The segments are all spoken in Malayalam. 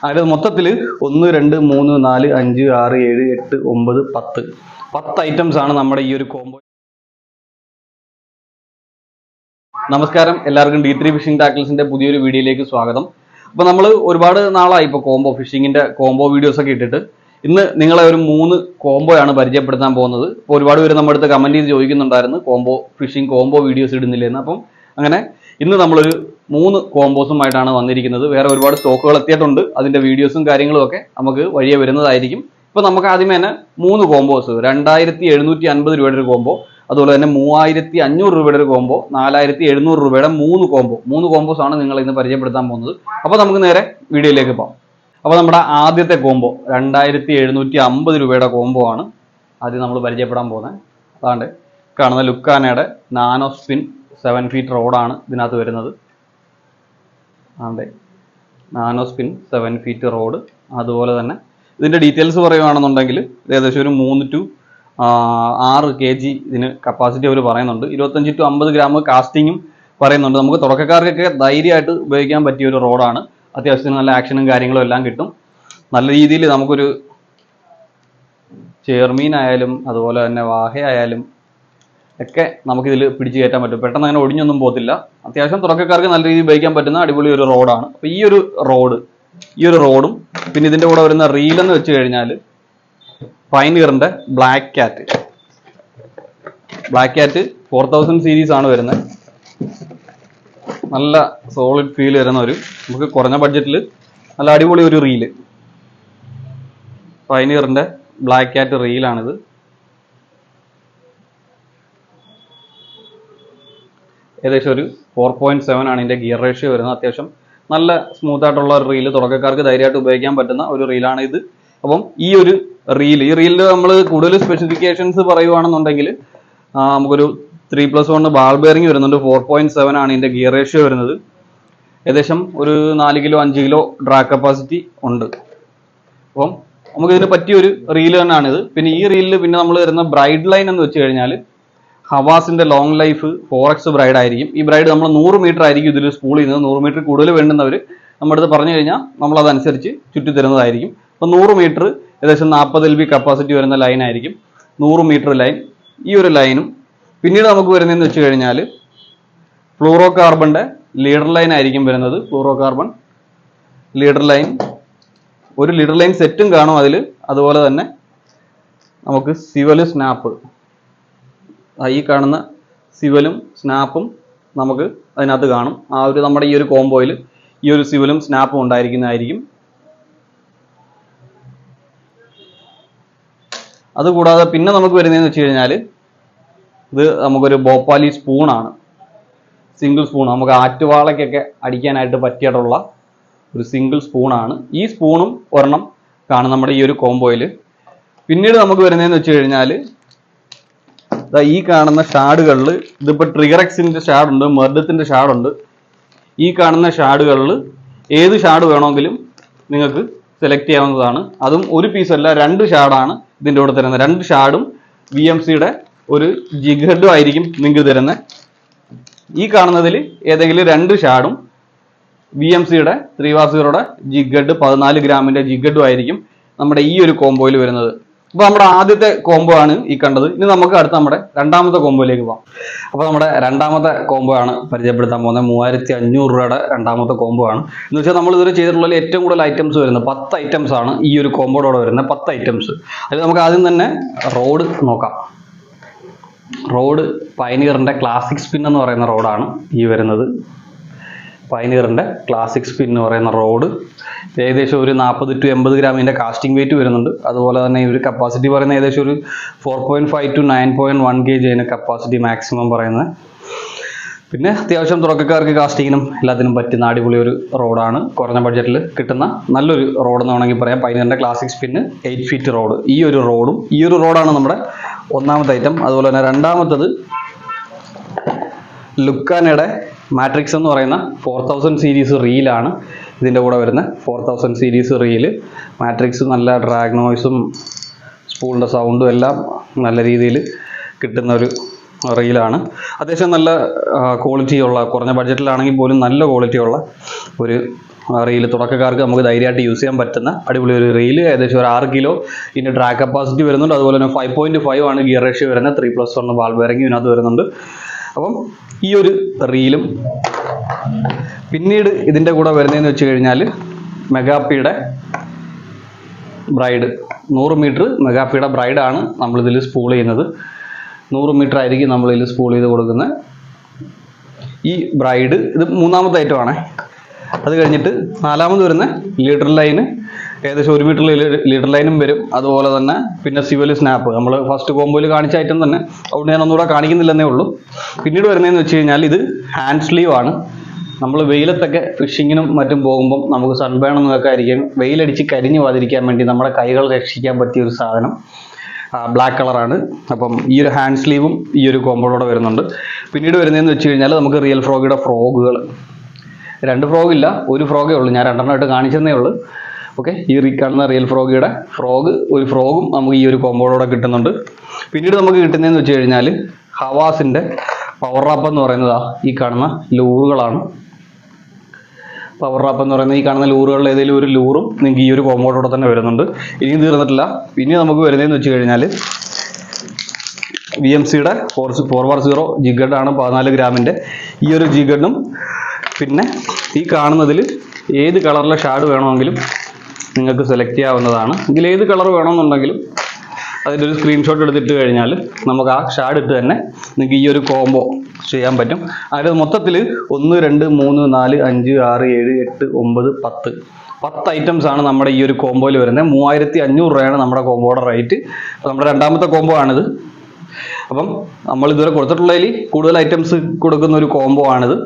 അതായത് മൊത്തത്തിൽ 1, 2, 3, 4, 5, 6, 7, 8, 9, 10 ഐറ്റംസ് ആണ് നമ്മുടെ ഈ ഒരു കോംബോ. നമസ്കാരം, എല്ലാവർക്കും D3 ഫിഷിംഗ് ടാക്കിൾസിന്റെ പുതിയൊരു വീഡിയോയിലേക്ക് സ്വാഗതം. അപ്പോൾ നമ്മൾ ഒരുപാട് നാളായി ഇപ്പോൾ ഫിഷിങ്ങിന്റെ കോംബോ വീഡിയോസ് ഒക്കെ ഇട്ടിട്ട്. ഇന്ന് നിങ്ങളെ ഒരു 3 കോംബോയാണ് പരിചയപ്പെടുത്താൻ പോകുന്നത്. ഇപ്പോൾ ഒരുപാട് പേര് നമ്മുടെ അടുത്ത് കമന്റ് ചെയ്ത് ചോദിക്കുന്നുണ്ടായിരുന്നു ഫിഷിംഗ് കോംബോ വീഡിയോസ് ഇടുന്നില്ലെന്ന്. അപ്പം അങ്ങനെ ഇന്ന് നമ്മളൊരു 3 കോംബോസുമായിട്ടാണ് വന്നിരിക്കുന്നത്. വേറെ ഒരുപാട് സ്റ്റോക്കുകൾ എത്തിയിട്ടുണ്ട്. അതിന്റെ വീഡിയോസും കാര്യങ്ങളും ഒക്കെ നമുക്ക് വഴിയെ വരുന്നതായിരിക്കും. ഇപ്പോൾ നമുക്ക് ആദ്യമേ തന്നെ 3 കോംബോസ്, 2750 രൂപയുടെ ഒരു കോംബോ, അതുപോലെ തന്നെ 3500 രൂപയുടെ ഒരു കോംബോ, 4700 രൂപയുടെ 3 കോംബോസ് ആണ് നിങ്ങൾ ഇന്ന് പരിചയപ്പെടുത്താൻ പോകുന്നത്. അപ്പോൾ നമുക്ക് നേരെ വീഡിയോയിലേക്ക് പോകാം. അപ്പോൾ നമ്മുടെ ആദ്യത്തെ കോംബോ 2750 രൂപയുടെ കോംബോ ആണ് ആദ്യം നമ്മൾ പരിചയപ്പെടാൻ പോകുന്നത്. അതാണ്ട് കാണുന്ന ലുക്കാനയുടെ നാനോ സ്പിൻ 7 ഫീറ്റ് റോഡാണ് ഇതിനകത്ത് വരുന്നത്. ആണ്ട് നാനോ സ്പിൻ 7 ഫീറ്റ് റോഡ്. അതുപോലെ തന്നെ ഇതിൻ്റെ ഡീറ്റെയിൽസ് പറയുകയാണെന്നുണ്ടെങ്കിൽ ഏകദേശം ഒരു 3 to 6 kg ഇതിന് കപ്പാസിറ്റി അവർ പറയുന്നുണ്ട്. 25 to 50 ഗ്രാം കാസ്റ്റിങ്ങും പറയുന്നുണ്ട്. നമുക്ക് തുടക്കക്കാർക്കൊക്കെ ധൈര്യമായിട്ട് ഉപയോഗിക്കാൻ പറ്റിയ ഒരു റോഡാണ്. അത്യാവശ്യത്തിന് നല്ല ആക്ഷനും കാര്യങ്ങളും എല്ലാം കിട്ടും. നല്ല രീതിയിൽ നമുക്കൊരു ചെയർമീൻ ആയാലും അതുപോലെ തന്നെ വാഹയായാലും ഒക്കെ നമുക്കിതിൽ പിടിച്ചു കയറ്റാൻ പറ്റും. പെട്ടെന്ന് അങ്ങനെ ഒടിഞ്ഞൊന്നും പോകത്തില്ല. അത്യാവശ്യം തുടക്കക്കാർക്ക് നല്ല രീതിയിൽ ഉപയോഗിക്കാൻ പറ്റുന്ന അടിപൊളി ഒരു റോഡാണ്. അപ്പോൾ ഈ ഒരു റോഡും പിന്നെ ഇതിൻ്റെ കൂടെ വരുന്ന റീലെന്ന് വെച്ച് കഴിഞ്ഞാൽ പൈനിയറിൻ്റെ ബ്ലാക്ക് ക്യാറ്റ് 4000 സീരീസ് ആണ് വരുന്നത്. നല്ല സോളിഡ് ഫീൽ വരുന്ന നമുക്ക് കുറഞ്ഞ ബഡ്ജറ്റിൽ നല്ല അടിപൊളി ഒരു റീല്, പൈനിയറിൻ്റെ ബ്ലാക്ക് ക്യാറ്റ് റീലാണിത്. ഏകദേശം ഒരു 4.7 ആണ് ഇതിൻ്റെ ഗിയർ റേഷ്യോ വരുന്നത്. അത്യാവശ്യം നല്ല സ്മൂത്ത് ആയിട്ടുള്ള ഒരു റീല്, തുടക്കക്കാർക്ക് ധൈര്യമായിട്ട് ഉപയോഗിക്കാൻ പറ്റുന്ന ഒരു റീലാണ് ഇത്. അപ്പം ഈ റീലിൽ നമ്മൾ കൂടുതൽ സ്പെസിഫിക്കേഷൻസ് പറയുവാണെന്നുണ്ടെങ്കിൽ നമുക്കൊരു 3+1 ബാൾ ബെയറിംഗ് വരുന്നുണ്ട്. 4.7 ആണ് ഇതിൻ്റെ ഗിയർ റേഷ്യോ വരുന്നത്. ഏകദേശം ഒരു 4 കിലോ 5 കിലോ ഡ്രാഗ് കപ്പാസിറ്റി ഉണ്ട്. അപ്പം നമുക്ക് ഇതിന് പറ്റിയൊരു റീല് തന്നെയാണിത്. പിന്നെ ഈ റീലിൽ പിന്നെ നമ്മൾ വരുന്ന ബ്രൈഡ് ലൈൻ എന്ന് വെച്ച് കഴിഞ്ഞാൽ ഹവാസിന്റെ ലോങ് ലൈഫ് 4x ബ്രൈഡ് ആയിരിക്കും. ഈ ബ്രൈഡ് നമ്മൾ 100 മീറ്റർ ആയിരിക്കും ഇതിൽ സ്പൂൾ ചെയ്യുന്നത്. 100 മീറ്റർ കൂടുതൽ വേണ്ടുന്നവർ നമ്മുടെ അടുത്ത് പറഞ്ഞു കഴിഞ്ഞാൽ നമ്മൾ അതനുസരിച്ച് ചുറ്റി തരുന്നതായിരിക്കും. അപ്പോൾ 100 മീറ്റർ ഏകദേശം 40 LB കപ്പാസിറ്റി വരുന്ന ലൈൻ ആയിരിക്കും. 100 മീറ്റർ ലൈൻ, ഈ ഒരു ലൈനും. പിന്നീട് നമുക്ക് വരുന്നതെന്ന് വെച്ച് കഴിഞ്ഞാൽ ഫ്ലൂറോ കാർബണിന്റെ ലീഡർ ലൈൻ ആയിരിക്കും വരുന്നത്. ഫ്ലൂറോ കാർബൺ ലീഡർ ലൈൻ, ഒരു ലീഡർ ലൈൻ സെറ്റും കാണും അതിൽ. അതുപോലെ തന്നെ നമുക്ക് സിവല് സ്നാപ്പ്, ഈ കാണുന്ന സിവലും സ്നാപ്പും നമുക്ക് അതിനകത്ത് കാണും. നമ്മുടെ ഈ ഒരു കോംബോയിൽ ഈ ഒരു സിവലും സ്നാപ്പും ഉണ്ടായിരിക്കുന്നതായിരിക്കും. അതുകൂടാതെ പിന്നെ നമുക്ക് വരുന്നതെന്ന് വെച്ച് കഴിഞ്ഞാൽ ഇത് നമുക്കൊരു ഭോപ്പാലി സ്പൂണാണ്, സിംഗിൾ സ്പൂൺ. നമുക്ക് ആറ്റുവാളയ്ക്കൊക്കെ അടിക്കാനായിട്ട് പറ്റിയിട്ടുള്ള ഒരു സിംഗിൾ സ്പൂണാണ്. ഈ സ്പൂണും ഒരെണ്ണം കാണും നമ്മുടെ ഈ ഒരു കോംബോയിൽ. പിന്നീട് നമുക്ക് വരുന്നതെന്ന് വെച്ച് കഴിഞ്ഞാൽ ഈ കാണുന്ന ഷാഡുകളിൽ ഇതിപ്പോൾ ട്രിഗറെക്സിൻ്റെ ഷാഡുണ്ട്, മെർഡത്തിൻ്റെ ഷാഡുണ്ട്. ഈ കാണുന്ന ഷാഡുകളിൽ ഏത് ഷാഡ് വേണമെങ്കിലും നിങ്ങൾക്ക് സെലക്ട് ചെയ്യാവുന്നതാണ്. അതും ഒരു പീസല്ല, 2 ഷാഡാണ് ഇതിൻ്റെ കൂടെ തരുന്നത്. 2 ഷാഡും VMCയുടെ ഒരു ജിഗ് ഹെഡും ആയിരിക്കും നിങ്ങൾക്ക് തരുന്നത്. ഈ കാണുന്നതിൽ ഏതെങ്കിലും 2 ഷാഡും VMCയുടെ 3/0 ജിഗ് ഹെഡ് 14 ഗ്രാമിൻ്റെ ജിഗ് ഹെഡും ആയിരിക്കും നമ്മുടെ ഈ ഒരു കോംബോയിൽ വരുന്നത്. അപ്പോൾ നമ്മുടെ ആദ്യത്തെ കോംബോ ആണ് ഈ കണ്ടത്. ഇനി നമുക്ക് അടുത്ത നമ്മുടെ രണ്ടാമത്തെ കോംബോയിലേക്ക് പോകാം. അപ്പോൾ നമ്മുടെ രണ്ടാമത്തെ കോംബോ ആണ് പരിചയപ്പെടുത്താൻ പോകുന്നത്. 3500 രൂപയുടെ രണ്ടാമത്തെ കോംബോ ആണ്. എന്ന് വെച്ചാൽ നമ്മൾ ഇതുവരെ ചെയ്തിട്ടുള്ള ഏറ്റവും കൂടുതൽ ഐറ്റംസ് വരുന്നത് 10 ഐറ്റംസ് ആണ് ഈ ഒരു കോംബോയോടെ വരുന്നത്. 10 ഐറ്റംസ്. അതിൽ നമുക്ക് ആദ്യം തന്നെ റോഡ് നോക്കാം. റോഡ് പൈനിയറിൻ്റെ ക്ലാസിക് സ്പിൻ എന്ന് പറയുന്ന റോഡാണ് ഈ വരുന്നത്. പൈനിയറിൻ്റെ ക്ലാസിക് സ്പിൻ എന്ന് പറയുന്ന റോഡ് ഏകദേശം ഒരു 40 to 80 ഗ്രാമിൻ്റെ കാസ്റ്റിംഗ് വെയിറ്റ് വരുന്നുണ്ട്. അതുപോലെ തന്നെ ഈ ഒരു കപ്പാസിറ്റി പറയുന്നത് ഏകദേശം ഒരു 4.5 to 9.1 kg അതിന് കപ്പാസിറ്റി മാക്സിമം പറയുന്നത്. പിന്നെ അത്യാവശ്യം തുടക്കക്കാർക്ക് കാസ്റ്റിങ്ങിനും എല്ലാത്തിനും പറ്റുന്ന അടിപൊളി ഒരു റോഡാണ്. കുറഞ്ഞ ബഡ്ജറ്റിൽ കിട്ടുന്ന നല്ലൊരു റോഡെന്ന് വേണമെങ്കിൽ പറയാം. പൈനിയറിൻ്റെ ക്ലാസിക് സ്പിന്ന് 8 ഫീറ്റ് റോഡ്. ഈ ഒരു റോഡാണ് നമ്മുടെ ഒന്നാമത്തെ ഐറ്റം. അതുപോലെ തന്നെ രണ്ടാമത്തത് ലുക്കാനയുടെ മാട്രിക്സ് എന്ന് പറയുന്ന 4000 സീരീസ് റീലാണ് ഇതിൻ്റെ കൂടെ വരുന്ന 4000 സീരീസ് റീല്. മാട്രിക്സ് നല്ല ഡ്രാഗ് നോയ്സും സ്പൂളിൻ്റെ സൗണ്ടും എല്ലാം നല്ല രീതിയിൽ കിട്ടുന്ന ഒരു റീലാണ്. അത്യാവശ്യം നല്ല ക്വാളിറ്റിയുള്ള, കുറഞ്ഞ ബഡ്ജറ്റിലാണെങ്കിൽ പോലും നല്ല ക്വാളിറ്റിയുള്ള ഒരു റീല് തുടക്കക്കാർക്ക് നമുക്ക് ധൈര്യമായിട്ട് യൂസ് ചെയ്യാൻ പറ്റുന്ന അടിപൊളി ഒരു റീല്. ഏകദേശം ഒരു 6 കിലോ ഇതിൻ്റെ ഡ്രാഗ് കപ്പാസിറ്റി വരുന്നുണ്ട്. അതുപോലെ തന്നെ 5.5 ആണ് ഗിയർ റേഷ്യോ വരുന്നത്. 3+1 ബാൾ ബെയറിംഗ് ഇതിനകത്ത് വരുന്നുണ്ട്. അപ്പം ഈ ഒരു റീലും പിന്നീട് ഇതിൻ്റെ കൂടെ വരുന്നതെന്ന് വെച്ച് കഴിഞ്ഞാൽ മെഗാപ്പിയുടെ ബ്രൈഡ് 100 മീറ്റർ മെഗാപ്പിയുടെ ബ്രൈഡാണ് നമ്മളിതിൽ സ്പൂൾ ചെയ്യുന്നത്. 100 മീറ്റർ ആയിരിക്കും നമ്മളിതിൽ സ്പൂൾ ചെയ്ത് കൊടുക്കുന്നത്. ഈ ബ്രൈഡ് ഇത് 3ാമത്തെ ഐറ്റമാണ്. അത് കഴിഞ്ഞിട്ട് 4ാമത് വരുന്ന ലീഡർ ലൈന് ഏകദേശം 1 മീറ്റർ ലീഡർ ലൈനും വരും. അതുപോലെ തന്നെ പിന്നെ സിവൽ സ്നാപ്പ് നമ്മൾ ഫസ്റ്റ് കോമ്പോയിൽ കാണിച്ച ഐറ്റം തന്നെ, അതുകൊണ്ട് ഞാൻ ഒന്നുകൂടെ കാണിക്കുന്നില്ലെന്നേ ഉള്ളൂ. പിന്നീട് വരുന്നതെന്ന് വെച്ച് കഴിഞ്ഞാൽ ഇത് ഹാൻഡ് സ്ലീവ് ആണ്. നമ്മൾ വെയിലത്തൊക്കെ ഫിഷിങ്ങിനും മറ്റും പോകുമ്പം നമുക്ക് സൺബേൺ എന്നൊക്കെ ആയിരിക്കും, വെയിലടിച്ച് കരിഞ്ഞു പോകാതിരിക്കാൻ വേണ്ടി നമ്മുടെ കൈകൾ രക്ഷിക്കാൻ പറ്റിയ ഒരു സാധനം. ബ്ലാക്ക് കളറാണ്. അപ്പം ഈ ഒരു ഹാൻഡ് സ്ലീവും ഈ ഒരു കോമ്പോളോടെ വരുന്നുണ്ട്. പിന്നീട് വരുന്നതെന്ന് വെച്ച് കഴിഞ്ഞാൽ നമുക്ക് റിയൽ ഫ്രോഗിയുടെ ഫ്രോഗുകൾ, 2 ഫ്രോഗില്ല, 1 ഫ്രോഗേ ഉള്ളൂ. ഞാൻ 2എണ്ണമായിട്ട് കാണിച്ചതേ ഉള്ളൂ. ഓക്കെ, ഈ കാണുന്ന റിയൽ ഫ്രോഗിയുടെ ഒരു ഫ്രോഗും നമുക്ക് ഈ ഒരു കോമ്പോളോടെ കിട്ടുന്നുണ്ട്. പിന്നീട് നമുക്ക് കിട്ടുന്നതെന്ന് വെച്ച് കഴിഞ്ഞാൽ ഹവാസിൻ്റെ പവർ റാപ്പ് എന്ന് പറയുന്നത് ഈ കാണുന്ന ലൂറുകളാണ്. പവർ റാപ്പ് എന്ന് പറയുന്നത് ഈ കാണുന്ന ലൂറുകളിൽ ഏതെങ്കിലും ഒരു ലൂറും നിങ്ങൾക്ക് ഈ ഒരു കോമ്പോളോടെ തന്നെ വരുന്നുണ്ട്. ഇനിയും തീർന്നിട്ടില്ല. ഇനി നമുക്ക് വരുന്നതെന്ന് വെച്ച് കഴിഞ്ഞാൽ VMCയുടെ 4x0 ജിഗഡ് ആണ്, 14 ഗ്രാമിൻ്റെ. ഈ ഒരു ജിഗഡും പിന്നെ ഈ കാണുന്നതിൽ ഏത് കളറിലെ ഷാഡ് വേണമെങ്കിലും നിങ്ങൾക്ക് സെലക്ട് ചെയ്യാവുന്നതാണ്. ഇതിൽ ഏത് കളർ വേണമെന്നുണ്ടെങ്കിലും അതിൻ്റെ ഒരു സ്ക്രീൻഷോട്ട് എടുത്തിട്ട് കഴിഞ്ഞാൽ നമുക്ക് ആ ഷാഡ് ഇട്ട് തന്നെ നിങ്ങൾക്ക് ഈ ഒരു കോംബോ ചെയ്യാൻ പറ്റും. അതിൽ മൊത്തത്തിൽ 1 2 3 4 5 6 7 8 9 10 ഐറ്റംസ് ആണ് നമ്മുടെ ഈ ഒരു കോംബോയിൽ വരുന്നത്. 3500 രൂപയാണ് നമ്മുടെ കോംബോയുടെ റേറ്റ്. നമ്മുടെ 2ാമത്തെ കോംബോ ആണിത്. അപ്പം നമ്മൾ ഇതുവരെ കൊടുത്തിട്ടുള്ളതിൽ കൂടുതൽ ഐറ്റംസ് കൊടുക്കുന്ന ഒരു കോംബോ ആണിത്.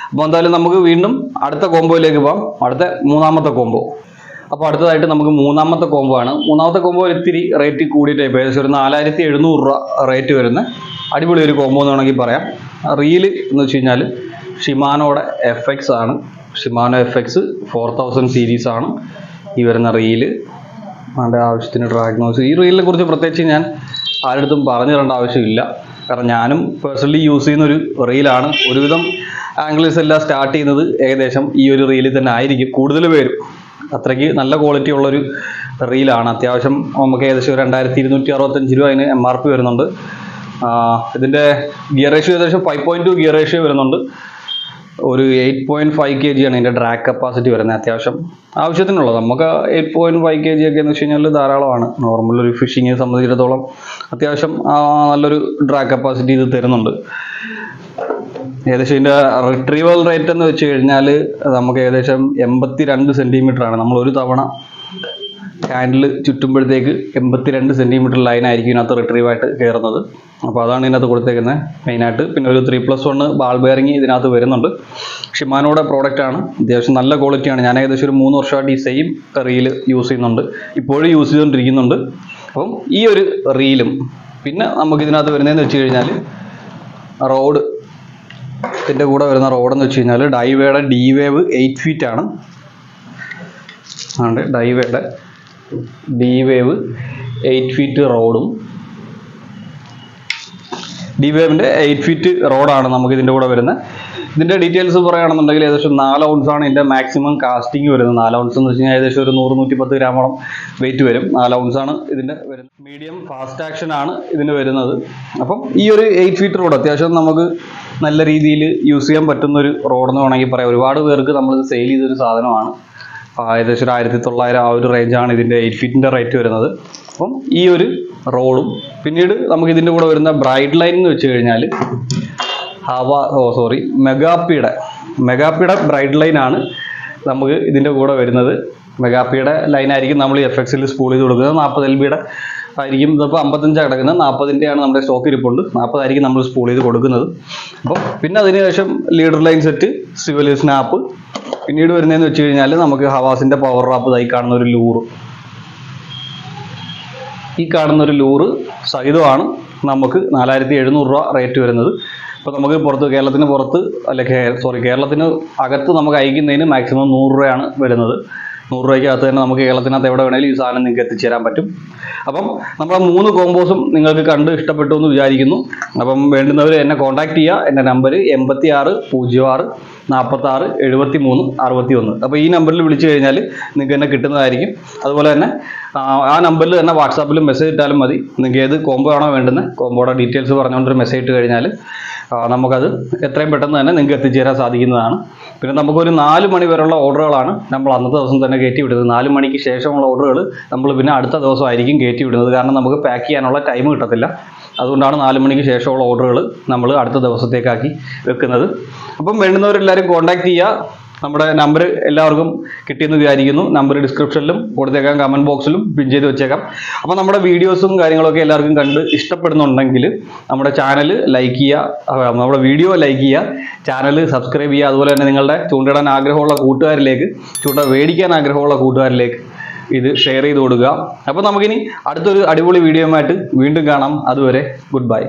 അപ്പോൾ എന്തായാലും നമുക്ക് വീണ്ടും അടുത്ത കോംബോയിലേക്ക് പോകാം. അടുത്ത 3ാമത്തെ കോംബോ. അപ്പോൾ അടുത്തതായിട്ട് നമുക്ക് 3ാമത്തെ കോംബോ ആണ്. 3ാമത്തെ കോംബോ ഇത്തിരി റേറ്റ് കൂടിയിട്ട് ഏകദേശം ഒരു 4700 രൂപ റേറ്റ് വരുന്ന അടിപൊളി ഒരു കോംബോ എന്ന് വേണമെങ്കിൽ പറയാം. റീല് എന്ന് വെച്ച് കഴിഞ്ഞാൽ ഷിമാനോയുടെ FX ആണ്. ഷിമാനോ FX 4000 സീരീസ് ആണ് ഈ വരുന്ന റീല്. അതിൻ്റെ ആവശ്യത്തിന് ഡ്രാഗ് നോസ്. ഈ റീലിനെ കുറിച്ച് പ്രത്യേകിച്ച് ഞാൻ ആരുടെടുത്തും പറഞ്ഞു തരേണ്ട ആവശ്യമില്ല. കാരണം ഞാനും പേഴ്സണലി യൂസ് ചെയ്യുന്ന ഒരു റീലാണ്. ഒരുവിധം ആംഗിൾസ് എല്ലാം സ്റ്റാർട്ട് ചെയ്യുന്നത് ഏകദേശം ഈ ഒരു റീലിൽ തന്നെ ആയിരിക്കും കൂടുതൽ പേരും. അത്രയ്ക്ക് നല്ല ക്വാളിറ്റി ഉള്ളൊരു റീലാണ്. അത്യാവശ്യം നമുക്ക് ഏകദേശം 2265 രൂപ അതിന് MRP വരുന്നുണ്ട്. ഇതിൻ്റെ ഗിയർ റേഷ്യോ ഏകദേശം 5.2 ഗിയർ റേഷ്യോ വരുന്നുണ്ട്. ഒരു 8.5 kg ആണ് ഇതിൻ്റെ ഡ്രാഗ് കപ്പാസിറ്റി വരുന്നത്. അത്യാവശ്യം ആവശ്യത്തിനുള്ളത്. നമുക്ക് 8.5 kg ഒക്കെ എന്ന് വെച്ച് കഴിഞ്ഞാൽ ധാരാളമാണ്. നോർമൽ ഒരു ഫിഷിങ്ങിനെ സംബന്ധിച്ചിടത്തോളം അത്യാവശ്യം നല്ലൊരു ഡ്രാഗ് കപ്പാസിറ്റി ഇത് തരുന്നുണ്ട്. ഏകദേശം ഇതിൻ്റെ റിട്രീവൽ റേറ്റ് എന്ന് വെച്ച് കഴിഞ്ഞാൽ നമുക്ക് ഏകദേശം 82 സെൻറ്റിമീറ്റർ ആണ്. നമ്മൾ ഒരു തവണ ഹാൻഡിൽ ചുറ്റുമ്പോഴത്തേക്ക് 82 സെൻറ്റിമീറ്റർ ലൈനായിരിക്കും ഇതിനകത്ത് റിട്രീവായിട്ട് കയറുന്നത്. അപ്പോൾ അതാണ് ഇതിനകത്ത് കൊടുത്തേക്കുന്നത് മെയിനായിട്ട്. പിന്നെ ഒരു 3+1 ബാൾ ബെയറിംഗ് ഇതിനകത്ത് വരുന്നുണ്ട്. ഷിമാനോയുടെ പ്രോഡക്റ്റ് ആണ്. അത്യാവശ്യം നല്ല ക്വാളിറ്റിയാണ്. ഞാൻ ഏകദേശം ഒരു 3 വർഷമായിട്ട് ഈ സെയിം റീല് യൂസ് ചെയ്യുന്നുണ്ട്. ഇപ്പോഴും യൂസ് ചെയ്തുകൊണ്ടിരിക്കുന്നുണ്ട്. അപ്പം ഈ ഒരു റീലും പിന്നെ നമുക്ക് ഇതിനകത്ത് വരുന്നതെന്ന് വെച്ച് കഴിഞ്ഞാൽ റോഡ്, ഇതിൻ്റെ കൂടെ വരുന്ന റോഡെന്ന് വെച്ച് കഴിഞ്ഞാൽ ഡൈവേയുടെ D-Wave 8 ഫീറ്റ് ആണ്. ആണ് ഡൈവേയുടെ D-Wave 8 ഫീറ്റ് റോഡും D-Waveൻ്റെ 8 ഫീറ്റ് റോഡാണ് നമുക്ക് ഇതിൻ്റെ കൂടെ വരുന്നത്. ഇതിൻ്റെ ഡീറ്റെയിൽസ് പറയുകയാണെന്നുണ്ടെങ്കിൽ ഏകദേശം 4 ഔൺസാണ് ഇതിൻ്റെ മാക്സിമം കാസ്റ്റിംഗ് വരുന്നത്. 4 ഔൺസ് എന്ന് വെച്ച് കഴിഞ്ഞാൽ ഏകദേശം ഒരു 100-110 ഗ്രാമോളം വെയിറ്റ് വരും. 4 ഔൺസാണ് ഇതിൻ്റെ വരുന്നത്. മീഡിയം ഫാസ്റ്റ് ആക്ഷൻ ആണ് ഇതിന് വരുന്നത്. അപ്പം ഈ ഒരു 8 ഫീറ്റ് റോഡ് അത്യാവശ്യം നമുക്ക് നല്ല രീതിയിൽ യൂസ് ചെയ്യാൻ പറ്റുന്ന ഒരു റോഡെന്ന് വേണമെങ്കിൽ പറയാം. ഒരുപാട് പേർക്ക് നമ്മൾ സെയിൽ ചെയ്തൊരു സാധനമാണ്. ഏകദേശം 1900 ആ ഒരു റേഞ്ചാണ് ഇതിൻ്റെ 8 ഫീറ്റിൻ്റെ റേറ്റ് വരുന്നത്. അപ്പം ഈ ഒരു റോഡും പിന്നീട് നമുക്ക് ഇതിൻ്റെ കൂടെ വരുന്ന ബ്രൈഡ് ലൈൻ എന്ന് വെച്ച് കഴിഞ്ഞാൽ മെഗാപ്പിയുടെ ബ്രൈഡ് ലൈനാണ് നമുക്ക് ഇതിൻ്റെ കൂടെ വരുന്നത്. മെഗാപ്പിയുടെ ലൈനായിരിക്കും നമ്മൾ FXൽ സ്പൂൾ ചെയ്ത് കൊടുക്കുന്നത്. 40 LBയുടെ ആയിരിക്കും. ഇതിപ്പോൾ 55 കിടക്കുന്നത്, 40ൻ്റെയാണ് നമ്മുടെ സ്റ്റോക്ക് ഇരിപ്പുണ്ട്. 40 ആയിരിക്കും നമ്മൾ സ്പൂൾ ചെയ്ത് കൊടുക്കുന്നത്. അപ്പം പിന്നെ അതിനുശേഷം ലീഡർ ലൈൻ സെറ്റ്, സിവൽ സ്നാപ്പ്. പിന്നീട് വരുന്നതെന്ന് വെച്ച് കഴിഞ്ഞാൽ നമുക്ക് ഹവാസിൻ്റെ പവർ റാപ്പ്, ഈ കാണുന്ന ഒരു ലൂറ്, ഈ കാണുന്ന ഒരു ലൂറ് സഹിതമാണ് നമുക്ക് 4700 രൂപ റേറ്റ് വരുന്നത്. ഇപ്പോൾ നമുക്ക് പുറത്ത്, കേരളത്തിന് പുറത്ത് കേരളത്തിന് അകത്ത് നമുക്ക് അയക്കുന്നതിന് മാക്സിമം 100 രൂപയാണ് വരുന്നത്. 100 രൂപയ്ക്കകത്ത് തന്നെ നമുക്ക് കേരളത്തിനകത്ത് എവിടെ വേണേലും ഈ സാധനം നിങ്ങൾക്ക് എത്തിച്ചേരാൻ പറ്റും. അപ്പം നമ്മുടെ 3 കോമ്പോസും നിങ്ങൾക്ക് കണ്ട് ഇഷ്ടപ്പെട്ടു എന്ന് വിചാരിക്കുന്നു. അപ്പം വേണ്ടുന്നവർ എന്നെ കോൺടാക്ട് ചെയ്യുക. എൻ്റെ നമ്പർ 86 06 46 73 61. അപ്പോൾ ഈ നമ്പറിൽ വിളിച്ചു കഴിഞ്ഞാൽ നിങ്ങൾക്ക് എന്നെ കിട്ടുന്നതായിരിക്കും. അതുപോലെ തന്നെ ആ നമ്പറിൽ തന്നെ വാട്സാപ്പിൽ മെസ്സേജ് ഇട്ടാലും മതി. നിങ്ങൾക്ക് ഏത് കോംബോ ആണോ വേണ്ടുന്നത് കോംബോയുടെ ഡീറ്റെയിൽസ് പറഞ്ഞുകൊണ്ടൊരു മെസ്സേജ് ഇട്ട് കഴിഞ്ഞാൽ നമുക്കത് എത്രയും പെട്ടെന്ന് തന്നെ നിങ്ങൾക്ക് എത്തിച്ചേരാൻ സാധിക്കുന്നതാണ്. പിന്നെ നമുക്കൊരു 4 മണി വരെയുള്ള ഓർഡറുകളാണ് നമ്മൾ അന്നത്തെ ദിവസം തന്നെ കയറ്റി വിടുന്നത്. 4 മണിക്ക് ശേഷമുള്ള ഓർഡറുകൾ നമ്മൾ പിന്നെ അടുത്ത ദിവസമായിരിക്കും കയറ്റി വിടുന്നത്. കാരണം നമുക്ക് പാക്ക് ചെയ്യാനുള്ള ടൈം കിട്ടത്തില്ല. അതുകൊണ്ടാണ് 4 മണിക്ക് ശേഷമുള്ള ഓർഡറുകൾ നമ്മൾ അടുത്ത ദിവസത്തേക്കാക്കി വെക്കുന്നത്. അപ്പം വേണ്ടുന്നവരെല്ലാവരും കോൺടാക്ട് ചെയ്യുക. നമ്മുടെ നമ്പർ എല്ലാവർക്കും കിട്ടിയെന്ന് വിചാരിക്കുന്നു. നമ്പർ ഡിസ്ക്രിപ്ഷനിലും കൊടുത്തേക്കാം, കമൻറ്റ് ബോക്സിലും പിൻ ചെയ്ത് വെച്ചേക്കാം. അപ്പോൾ നമ്മുടെ വീഡിയോസും കാര്യങ്ങളൊക്കെ എല്ലാവർക്കും കണ്ട് ഇഷ്ടപ്പെടുന്നുണ്ടെങ്കിൽ നമ്മുടെ ചാനൽ ലൈക്ക് ചെയ്യുക, നമ്മുടെ വീഡിയോ ലൈക്ക് ചെയ്യുക, ചാനൽ സബ്സ്ക്രൈബ് ചെയ്യുക. അതുപോലെ തന്നെ നിങ്ങളുടെ ചൂണ്ടയിടാൻ ആഗ്രഹമുള്ള കൂട്ടുകാരിലേക്ക്, ചൂണ്ട മേടിക്കാൻ ആഗ്രഹമുള്ള കൂട്ടുകാരിലേക്ക് ഇത് ഷെയർ ചെയ്ത് കൊടുക്കുക. അപ്പോൾ നമുക്കിനി അടുത്തൊരു അടിപൊളി വീഡിയോയുമായിട്ട് വീണ്ടും കാണാം. അതുവരെ ഗുഡ് ബൈ.